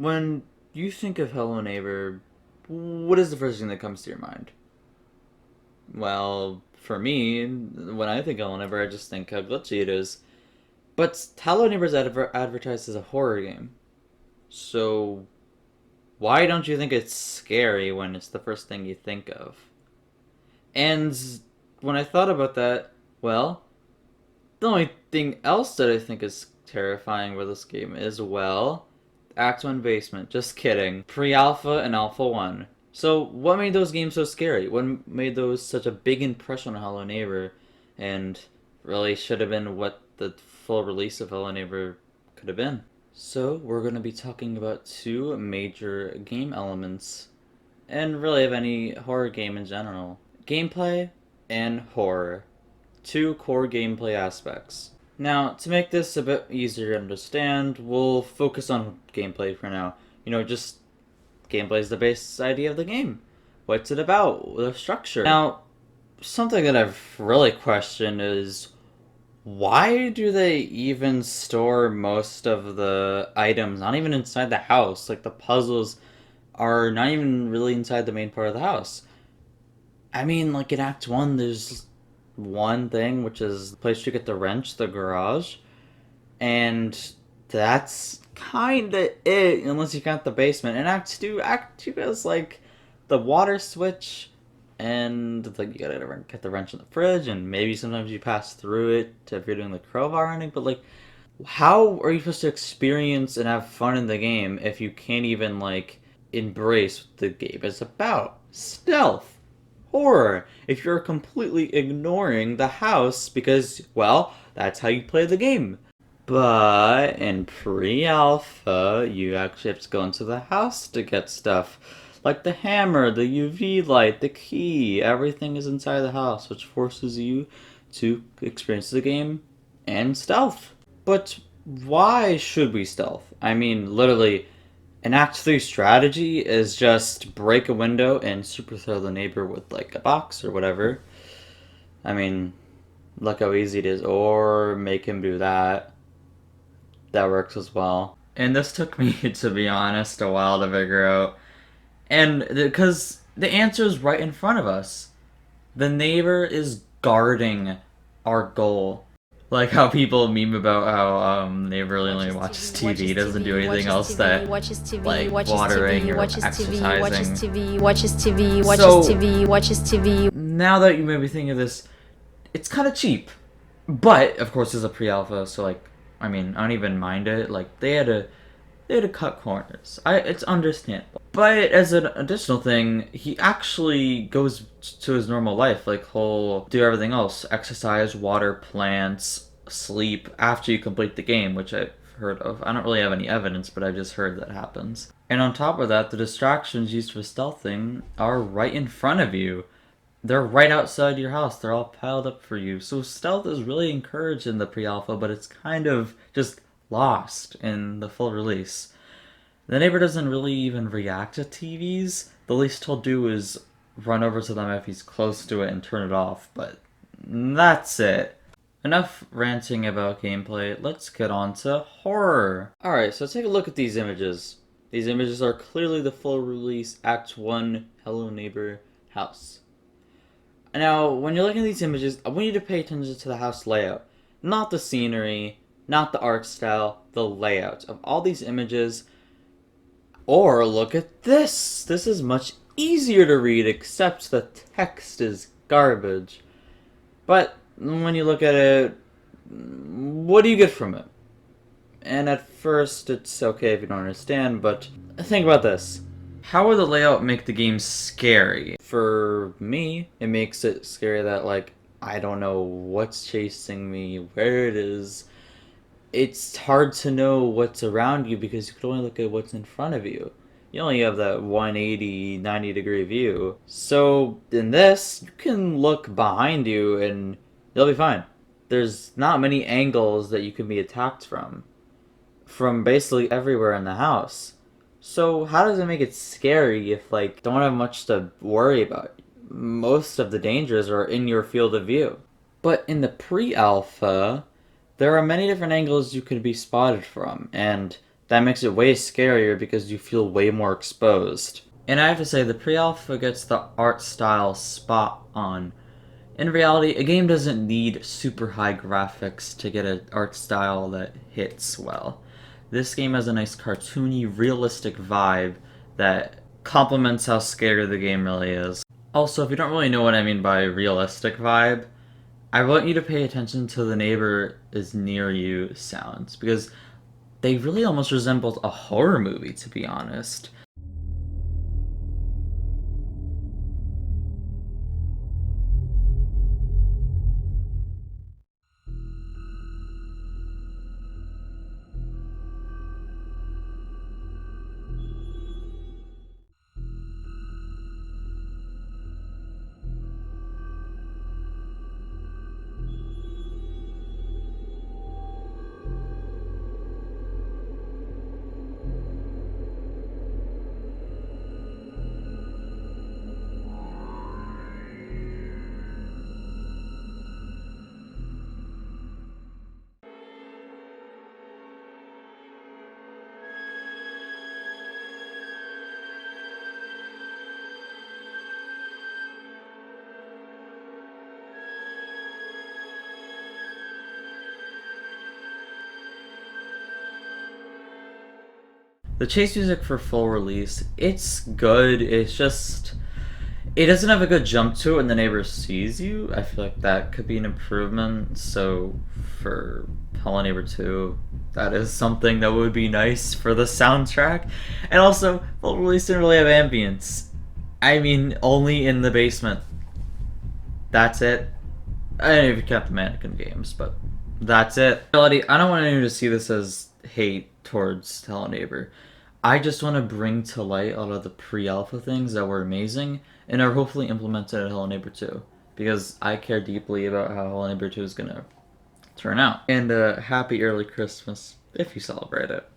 When you think of Hello Neighbor, what is the first thing that comes to your mind? Well, for me, when I think Hello Neighbor, I just think how glitchy it is. But Hello Neighbor is advertised as a horror game. So why don't you think it's scary when it's the first thing you think of? And when I thought about that, well, the only thing else that I think is terrifying with this game is, well, Act 1 Basement. Just kidding. Pre-Alpha and Alpha 1. So, what made those games so scary? What made those such a big impression on Hello Neighbor? And really should have been what the full release of Hello Neighbor could have been. So, we're going to be talking about two major game elements, and really of any horror game in general: gameplay and horror. Two core gameplay aspects. Now, to make this a bit easier to understand, we'll focus on gameplay for now. Just gameplay is the base idea of the game. What's it about? The structure. Now, something that I've really questioned is, why do they even store most of the items not even inside the house? Like, the puzzles are not even really inside the main part of the house. I mean, like in Act 1, there's one thing, which is the place you get the wrench, the garage, and that's kinda it, unless you count the basement. In Act 2 has like the water switch, and like you gotta get the wrench in the fridge, and maybe sometimes you pass through it if you're doing the crowbar running, but like, how are you supposed to experience and have fun in the game if you can't even like embrace what the game is about? Stealth, horror, if you're completely ignoring the house because, well, that's how you play the game. But in pre-alpha, you actually have to go into the house to get stuff. Like the hammer, the UV light, the key, everything is inside the house, which forces you to experience the game and stealth. But why should we stealth? I mean, literally, an Act 3 strategy is just break a window and super throw the neighbor with like a box or whatever. I mean, look how easy it is. Or make him do that. That works as well. And this took me, to be honest, a while to figure out. And because the answer is right in front of us. The neighbor is guarding our goal. Like how people meme about how neighbor only watches TV, doesn't do anything else that like watering or exercising. Watches TV. Now that you may be thinking of this, it's kind of cheap, but of course it's a pre-alpha, so like, I mean, I don't even mind it. Like they had to cut corners. It's understandable. But as an additional thing, he actually goes to his normal life. Like, he'll do everything else: exercise, water plants, sleep after you complete the game, which I've heard of. I don't really have any evidence, but I've just heard that happens. And on top of that, the distractions used for stealthing are right in front of you. They're right outside your house. They're all piled up for you. So stealth is really encouraged in the pre-alpha, but it's kind of just lost in the full release. The neighbor doesn't really even react to TVs. The least he'll do is run over to them if he's close to it and turn it off, but that's it. Enough ranting about gameplay, let's get on to horror. Alright, so take a look at these images. These images are clearly the full release Act 1 Hello Neighbor house. Now, when you're looking at these images, I want you to pay attention to the house layout. Not the scenery, not the art style, the layout of all these images. Or look at this! This is much easier to read, except the text is garbage. But when you look at it, what do you get from it? And at first, it's okay if you don't understand, but think about this. How would the layout make the game scary? For me, it makes it scary that, like, I don't know what's chasing me, where it is. It's hard to know what's around you because you can only look at what's in front of you. You only have that 180, 90-degree view. So, in this, you can look behind you and you'll be fine. There's not many angles that you can be attacked from basically everywhere in the house. So how does it make it scary if, like, don't have much to worry about? Most of the dangers are in your field of view. But in the pre-alpha, there are many different angles you could be spotted from, and that makes it way scarier because you feel way more exposed. And I have to say, the pre-alpha gets the art style spot on. In reality, a game doesn't need super high graphics to get an art style that hits well. This game has a nice cartoony, realistic vibe that complements how scary the game really is. Also, if you don't really know what I mean by realistic vibe, I want you to pay attention to the neighbor is near you sounds, because they really almost resembled a horror movie, to be honest. The chase music for full release, it's good, it's just... It doesn't have a good jump to it when the neighbor sees you. I feel like that could be an improvement, so for Hello Neighbor 2, that is something that would be nice for the soundtrack. And also, full release didn't really have ambience. I mean, only in the basement. That's it. I don't know if you count the Mannequin games, but that's it. I don't want anyone to see this as hate towards Hello Neighbor. I just want to bring to light all of the pre-alpha things that were amazing and are hopefully implemented in Hello Neighbor 2, because I care deeply about how Hello Neighbor 2 is going to turn out. And happy early Christmas if you celebrate it.